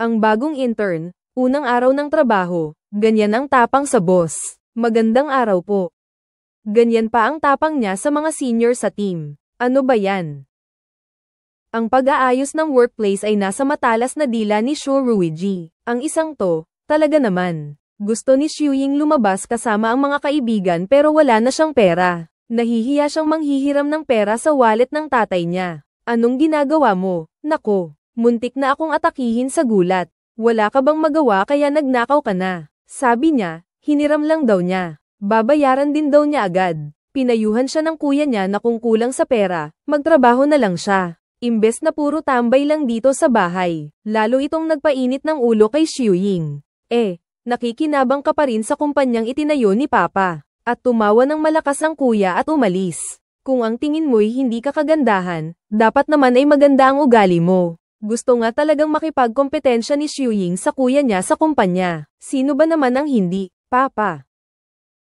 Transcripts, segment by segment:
Ang bagong intern, unang araw ng trabaho, ganyan ang tapang sa boss. Magandang araw po. Ganyan pa ang tapang niya sa mga senior sa team. Ano ba yan? Ang pag-aayos ng workplace ay nasa matalas na dila ni Shu Ruiji. Ang isang to, talaga naman. Gusto ni Xiuying lumabas kasama ang mga kaibigan pero wala na siyang pera. Nahihiya siyang manghihiram ng pera sa wallet ng tatay niya. Anong ginagawa mo? Nako, muntik na akong atakihin sa gulat. Wala ka bang magawa kaya nagnakaw ka na? Sabi niya, hiniram lang daw niya. Babayaran din daw niya agad. Pinayuhan siya ng kuya niya na kung kulang sa pera, magtrabaho na lang siya. Imbes na puro tambay lang dito sa bahay, lalo itong nagpainit ng ulo kay Xiuying. Nakikinabang ka pa rin sa kumpanyang itinayo ni Papa. At tumawa ng malakas ang kuya at umalis. Kung ang tingin mo'y hindi ka kagandahan, dapat naman ay maganda ang ugali mo. Gusto nga talagang makipagkompetensya ni Xiuying sa kuya niya sa kumpanya. Sino ba naman ang hindi, Papa?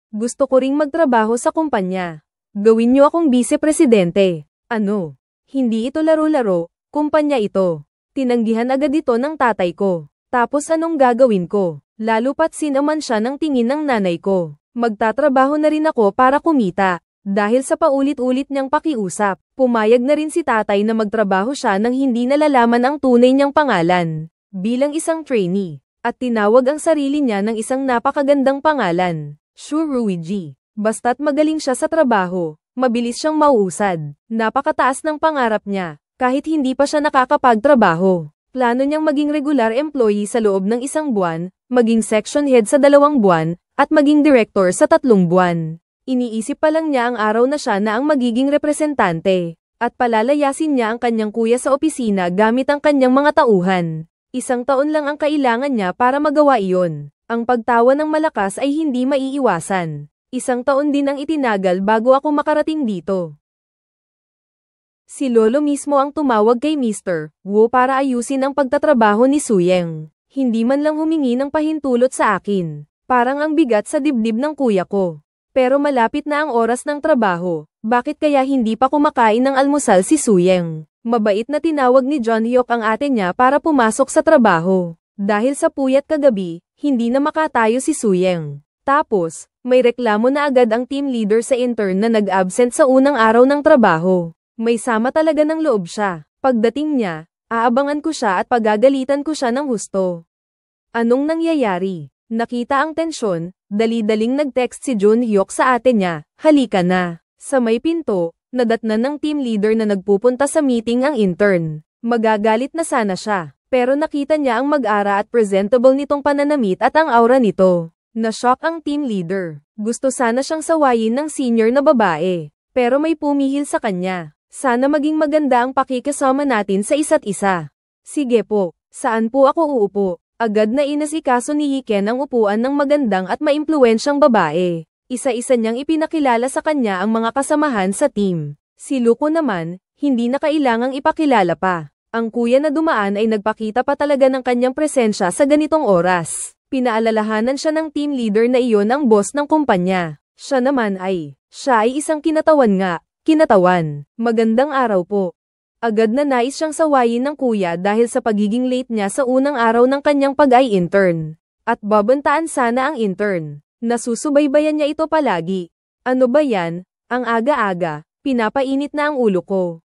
Gusto ko ring magtrabaho sa kumpanya. Gawin niyo akong vice-presidente. Ano? Hindi ito laro-laro, kumpanya ito. Tinanggihan agad ito ng tatay ko. Tapos anong gagawin ko? Lalo pat sinaman siya ng tingin ng nanay ko. Magtatrabaho na rin ako para kumita. Dahil sa paulit-ulit niyang pakiusap, pumayag na rin si tatay na magtrabaho siya nang hindi nalalaman ang tunay niyang pangalan. Bilang isang trainee. At tinawag ang sarili niya ng isang napakagandang pangalan. Shu Ruiji. Basta't magaling siya sa trabaho. Mabilis siyang mauusad. Napakataas ng pangarap niya, kahit hindi pa siya nakakapagtrabaho. Plano niyang maging regular employee sa loob ng 1 buwan, maging section head sa 2 buwan, at maging director sa 3 buwan. Iniisip pa lang niya ang araw na siya na ang magiging representante, at palalayasin niya ang kanyang kuya sa opisina gamit ang kanyang mga tauhan. 1 taon lang ang kailangan niya para magawa iyon. Ang pagtawa ng malakas ay hindi maiiwasan. 1 taon din ang itinagal bago ako makarating dito. Si Lolo mismo ang tumawag kay Mr. Wu para ayusin ang pagtatrabaho ni Suyeng. Hindi man lang humingi ng pahintulot sa akin. Parang ang bigat sa dibdib ng kuya ko. Pero malapit na ang oras ng trabaho. Bakit kaya hindi pa kumakain ng almusal si Suyeng? Mabait na tinawag ni John Hyuk ang ate niya para pumasok sa trabaho. Dahil sa puyat kagabi, hindi na makatayo si Suyeng. Tapos, may reklamo na agad ang team leader sa intern na nag-absent sa unang araw ng trabaho. May sama talaga ng loob siya. Pagdating niya, aabangan ko siya at pagagalitan ko siya ng husto. Anong nangyayari? Nakita ang tensyon, dali-daling nag-text si Jun Hyuk sa ate niya, halika na. Sa may pinto, nadatnan ng team leader na nagpupunta sa meeting ang intern. Magagalit na sana siya, pero nakita niya ang mag-ara at presentable nitong pananamit at ang aura nito. Na-shock ang team leader. Gusto sana siyang sawayin ng senior na babae. Pero may pumihil sa kanya. Sana maging maganda ang pakikisama natin sa isa't isa. Sige po, saan po ako uupo? Agad na inasikaso ni Yiken ang upuan ng magandang at maimpluwensyang babae. Isa-isa niyang ipinakilala sa kanya ang mga kasamahan sa team. Si Luko naman, hindi na kailangang ipakilala pa. Ang kuya na dumaan ay nagpakita pa talaga ng kanyang presensya sa ganitong oras. Pinaalalahanan siya ng team leader na iyon ang boss ng kumpanya. Siya ay isang kinatawan nga, kinatawan. Magandang araw po. Agad na nais siyang sawayin ng kuya dahil sa pagiging late niya sa unang araw ng kanyang pag-i-intern. At babantaan sana ang intern. Nasusubaybayan niya ito palagi. Ano ba yan? Ang aga-aga, pinapainit na ang ulo ko.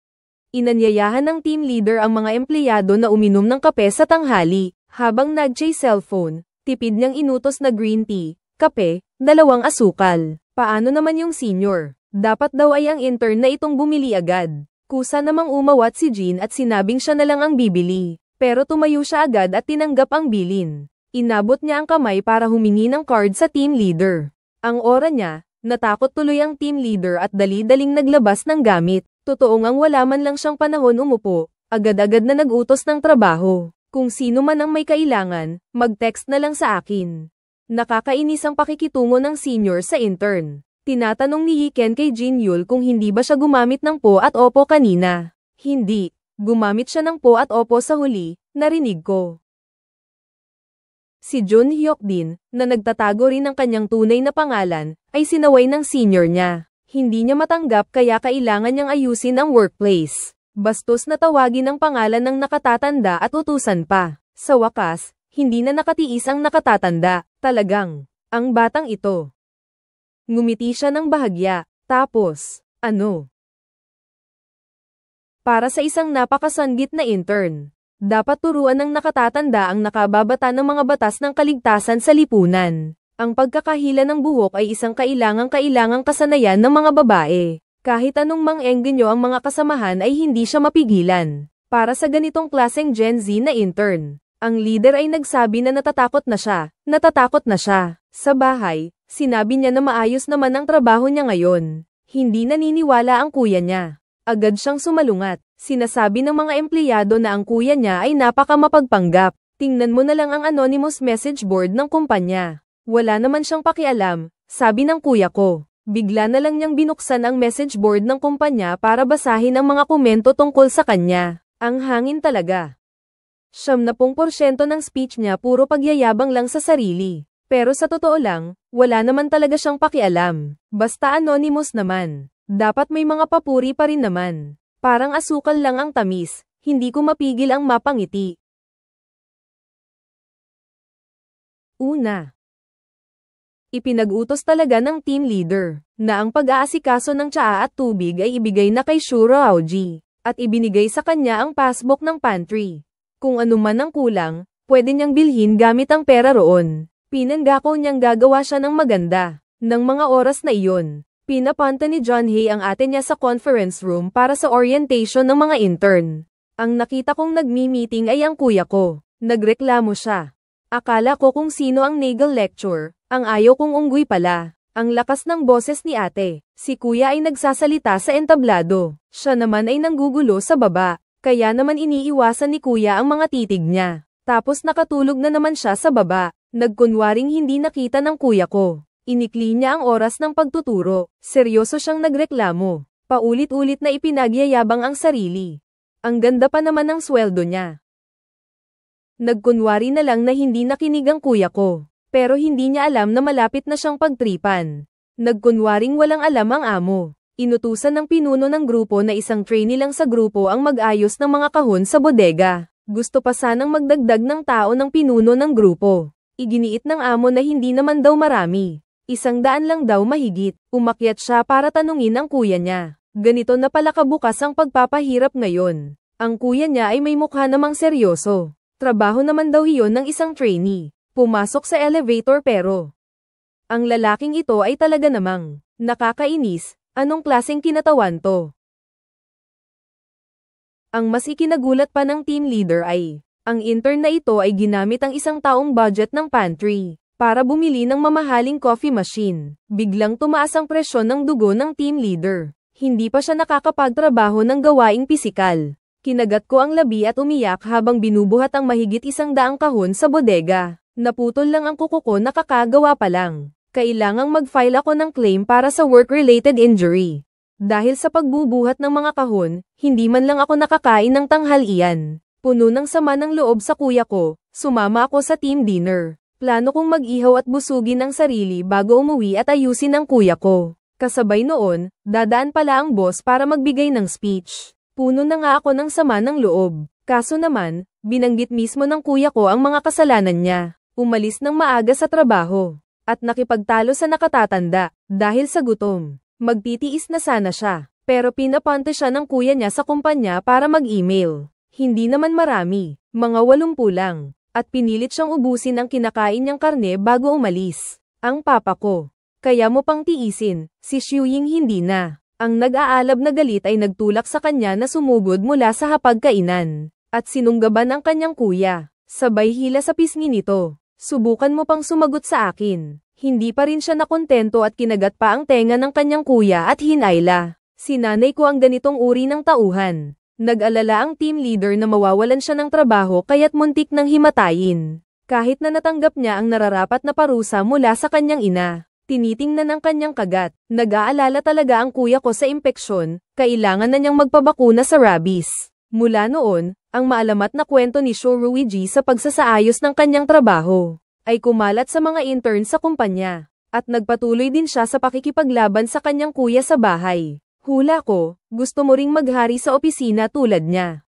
Inanyayahan ng team leader ang mga empleyado na uminom ng kape sa tanghali, habang nag-chase cellphone. Tipid niyang inutos na green tea, kape, 2 asukal. Paano naman yung senior? Dapat daw ay ang intern na itong bumili agad. Kusa namang umawat si Jean at sinabing siya na lang ang bibili. Pero tumayo siya agad at tinanggap ang bilin. Inabot niya ang kamay para humingi ng card sa team leader. Ang ora niya, natakot tuloy ang team leader at dali-daling naglabas ng gamit. Totoong ang wala man lang siyang panahon umupo, agad-agad na nag-utos ng trabaho. Kung sino man ang may kailangan, mag-text na lang sa akin. Nakakainis ang pakikitungo ng senior sa intern. Tinatanong ni Yiken kay Jin Yul kung hindi ba siya gumamit ng po at opo kanina. Hindi. Gumamit siya ng po at opo sa huli, narinig ko. Si Jun Hyuk din, na nagtatago rin ng kanyang tunay na pangalan, ay sinaway ng senior niya. Hindi niya matanggap kaya kailangan niyang ayusin ang workplace. Bastos na tawagin ang pangalan ng nakatatanda at utusan pa. Sa wakas, hindi na nakatiis ang nakatatanda. Talagang, ang batang ito. Ngumiti siya ng bahagya. Tapos, ano? Para sa isang napakasanggit na intern, dapat turuan ng nakatatanda ang nakababata ng mga batas ng kaligtasan sa lipunan. Ang pagkakahila ng buhok ay isang kailangang kasanayan ng mga babae. Kahit anong mang-engganyo ang mga kasamahan ay hindi siya mapigilan. Para sa ganitong klaseng Gen Z na intern, ang leader ay nagsabi na natatakot na siya. Sa bahay, sinabi niya na maayos naman ang trabaho niya ngayon. Hindi naniniwala ang kuya niya. Agad siyang sumalungat. Sinasabi ng mga empleyado na ang kuya niya ay napakamapagpanggap. Tingnan mo na lang ang anonymous message board ng kumpanya. Wala naman siyang pakialam, sabi ng kuya ko. Bigla na lang niyang binuksan ang message board ng kumpanya para basahin ang mga komento tungkol sa kanya. Ang hangin talaga. 70% ng speech niya puro pagyayabang lang sa sarili. Pero sa totoo lang, wala naman talaga siyang pakialam. Basta anonymous naman. Dapat may mga papuri pa rin naman. Parang asukal lang ang tamis, hindi ko mapigil ang mapangiti. Una. Ipinag-utos talaga ng team leader, na ang pag-aasikaso ng tsaa at tubig ay ibigay na kay Shuro Aoji, at ibinigay sa kanya ang passbook ng pantry. Kung ano man ang kulang, pwede niyang bilhin gamit ang pera roon. Pinanggako niyang gagawa siya ng maganda. Nang mga oras na iyon, pinapunta ni John Hay ang ate niya sa conference room para sa orientation ng mga intern. Ang nakita kong nagmi-meeting ay ang kuya ko. Nagreklamo siya. Akala ko kung sino ang Nagel lecture, ang ayaw kong unggoy pala. Ang lakas ng boses ni ate. Si kuya ay nagsasalita sa entablado. Siya naman ay nanggugulo sa baba. Kaya naman iniiwasan ni kuya ang mga titig niya. Tapos nakatulog na naman siya sa baba. Nagkunwaring hindi nakita ng kuya ko. Inikli niya ang oras ng pagtuturo. Seryoso siyang nagreklamo. Paulit-ulit na ipinagyayabang ang sarili. Ang ganda pa naman ng sweldo niya. Nagkunwari na lang na hindi nakinig ang kuya ko. Pero hindi niya alam na malapit na siyang pagtripan. Nagkunwaring walang alam ang amo. Inutusan ng pinuno ng grupo na isang trainee lang sa grupo ang mag-ayos ng mga kahon sa bodega. Gusto pa sanang magdagdag ng tao ng pinuno ng grupo. Iginiit ng amo na hindi naman daw marami. 100 lang daw mahigit. Umakyat siya para tanungin ang kuya niya. Ganito na pala kabukas ang pagpapahirap ngayon. Ang kuya niya ay may mukha namang seryoso. Trabaho naman daw iyon ng isang trainee. Pumasok sa elevator pero ang lalaking ito ay talaga namang nakakainis. Anong klaseng kinatawan to? Ang mas ikinagulat pa ng team leader ay ang intern na ito ay ginamit ang isang taong budget ng pantry para bumili ng mamahaling coffee machine. Biglang tumaas ang presyon ng dugo ng team leader. Hindi pa siya nakakapagtrabaho ng gawaing pisikal. Kinagat ko ang labi at umiyak habang binubuhat ang mahigit 100 kahon sa bodega. Naputol lang ang kuko ko na kakagawa pa lang. Kailangang mag-file ako ng claim para sa work-related injury. Dahil sa pagbubuhat ng mga kahon, hindi man lang ako nakakain ng tanghalian. Puno ng sama ng loob sa kuya ko, sumama ako sa team dinner. Plano kong mag-ihaw at busugin ang sarili bago umuwi at ayusin ang kuya ko. Kasabay noon, dadaan pala ang boss para magbigay ng speech. Puno na nga ako ng sama ng loob. Kaso naman, binanggit mismo ng kuya ko ang mga kasalanan niya. Umalis ng maaga sa trabaho. At nakipagtalo sa nakatatanda. Dahil sa gutom. Magtitiis na sana siya. Pero pinapunta siya ng kuya niya sa kumpanya para mag-email. Hindi naman marami. Mga 80 lang. At pinilit siyang ubusin ang kinakain niyang karne bago umalis. Ang papa ko. Kaya mo pang tiisin. Si Xiuying hindi na. Ang nag-aalab na galit ay nagtulak sa kanya na sumugod mula sa hapagkainan. At sinunggaban ang kanyang kuya. Sabay hila sa pisngi nito. Subukan mo pang sumagot sa akin. Hindi pa rin siya nakontento at kinagat pa ang tenga ng kanyang kuya at hinayla. Sinanay ko ang ganitong uri ng tauhan. Nag-alala ang team leader na mawawalan siya ng trabaho kaya't muntik nang himatayin. Kahit na natanggap niya ang nararapat na parusa mula sa kanyang ina. Tinitingnan ang kanyang kagat. Nag-aalala talaga ang kuya ko sa impeksyon, kailangan na niyang magpabakuna sa rabies. Mula noon, ang maalamat na kwento ni Shoruiji sa pagsasaayos ng kanyang trabaho ay kumalat sa mga intern sa kumpanya. At nagpatuloy din siya sa pakikipaglaban sa kanyang kuya sa bahay. Hula ko, gusto mo ring maghari sa opisina tulad niya.